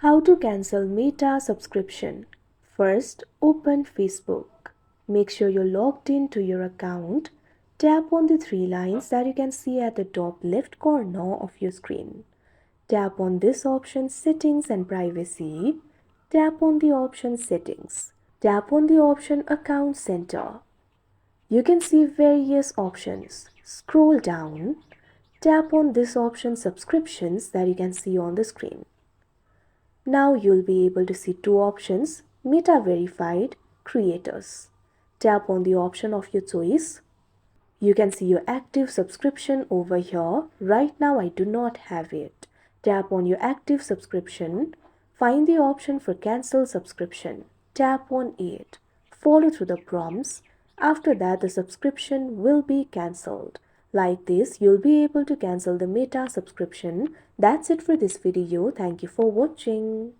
How to cancel Meta subscription. First, open Facebook. Make sure you're logged into your account. Tap on the three lines that you can see at the top left corner of your screen. Tap on this option Settings and Privacy. Tap on the option Settings. Tap on the option Account Center. You can see various options. Scroll down. Tap on this option Subscriptions that you can see on the screen. Now you'll be able to see two options, Meta Verified, Creators. Tap on the option of your choice. You can see your active subscription over here. Right now I do not have it. Tap on your active subscription. Find the option for cancel subscription. Tap on it. Follow through the prompts. After that the subscription will be cancelled. Like this, you'll be able to cancel the Meta subscription. That's it for this video. Thank you for watching.